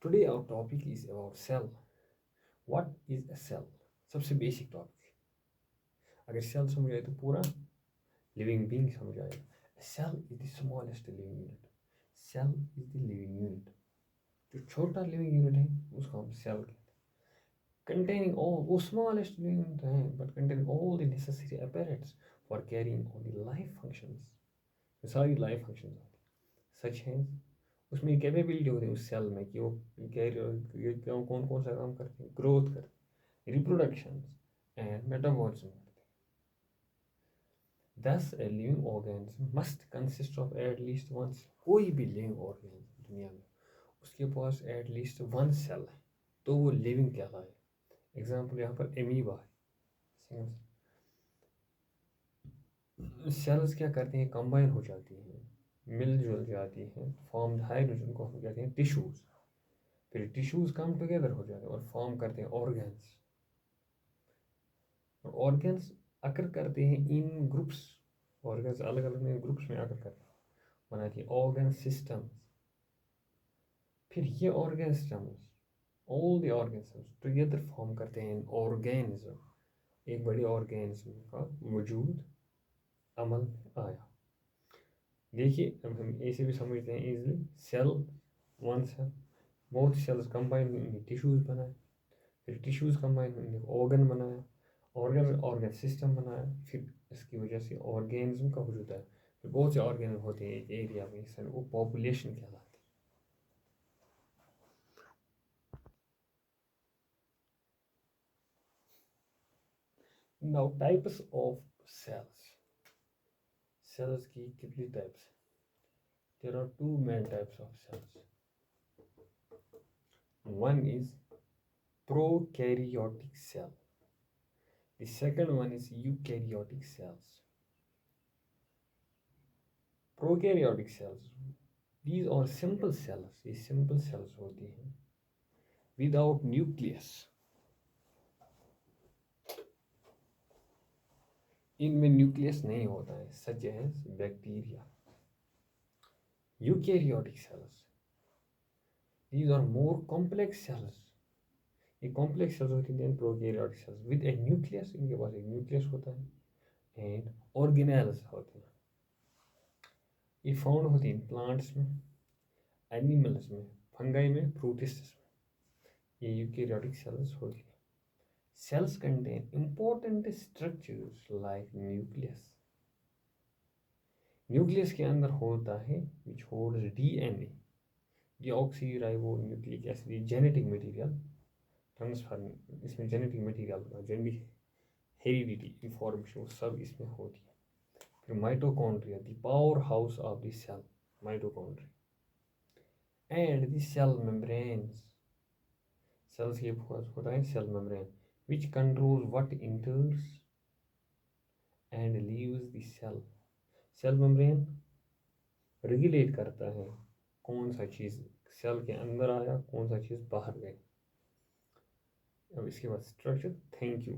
Today our topic is about cell. What is a cell? सबसे basic topic, अगर cell समझ आए तो पूरा लिविंग बीइंग समझ आएगा। Cell is the smallest living unit. Cell is the living unit. जो छोटा लिविंग यूनिट है उसको हम सेल कहते हैं। कंटेनिंग ऑल, वो स्मॉलेस्ट लिविंग यूनिट है but containing all the necessary apparatus for carrying on the life functions. सारी लाइफ फंक्शंस सच हैं, उसमें कैपेबिलिटी होती है उस सेल में कि वो कैरियर कौन कौन सा काम करते हैं, ग्रोथ करते हैं, रिप्रोडक्शन एंड मेटाबॉलिज्म करते हैं। दस a living organism must consist of at least one. कोई भी लिविंग ऑर्गेनिज्म दुनिया में उसके पास एट लीस्ट वन सेल है तो वो लिविंग कहलाए। एग्जाम्पल यहाँ पर एमीबा है। सेल्स क्या करती हैं, कंबाइन हो जाती हैं, मिलजुल जाती हैं, फॉर्म हाइड्रोजन को हम कहते हैं टिश्यूज। फिर टिश्यूज कम टुगेदर हो जाते हैं और फॉर्म करते हैं ऑर्गन्स। और ऑर्गन्स अकर करते हैं इन ग्रुप्स। ऑर्गन्स अलग अलग में ग्रुप्स में अकर करते हैं, बनाती है ऑर्गन सिस्टम्स। फिर ये organ systems, all the organ systems together form करते हैं ऑर्गेनिज्म। एक बड़ी ऑर्गेनिज्म का वजूद अमल में आया। देखिए अब हम ऐसे भी समझते हैं इजीली, सेल वन सेल, बहुत सेल्स कंबाइन हुई टिश्यूज बनाए, फिर टिश्यूज कंबाइन हुई ऑर्गन बनाया, ऑर्गन ऑर्गन सिस्टम बनाया, फिर इसकी वजह से ऑर्गेनिज्म का वजूद है। फिर बहुत से ऑर्गेन होते हैं एक एरिया में, इस वो पॉपुलेशन कहलाती है। Now types of cells. Cells की कितनी types? There are two main types of cells. one is prokaryotic cell, the second one is eukaryotic cells. Prokaryotic cells, these are simple cells, ये simple cells होती हैं without nucleus। इनमें nucleus नहीं होता है, such as bacteria. Eukaryotic cells, these are more complex cells, ये complex sales होती हैं prokaryotic cells with A nucleus. इनके पास एक न्यूक्लियस होता है एंड ऑर्गेनेल्स होते हैं। ये फाउंड होती हैं प्लांट्स में, एनिमल्स में, फंगाई में, फ्रूटिस में। ये यूकैरियोटिक सेल्स होती हैं। Cells contain important structures like nucleus. Nucleus के अंदर होता है which holds DNA, deoxy nucleic acid, genetic material transfer. इसमें genetic material genetic heredity information वो सब इसमें होती है। फिर mitochondria, the power house of the cell, mitochondria and the cell membranes. Cells के पास होता है cell membrane which control what enters and leaves the cell. Cell membrane regulate करता है कौन सा चीज़ सेल के अंदर आया, कौन सा चीज़ बाहर गई। अब इसके बाद स्ट्रक्चर। Thank you.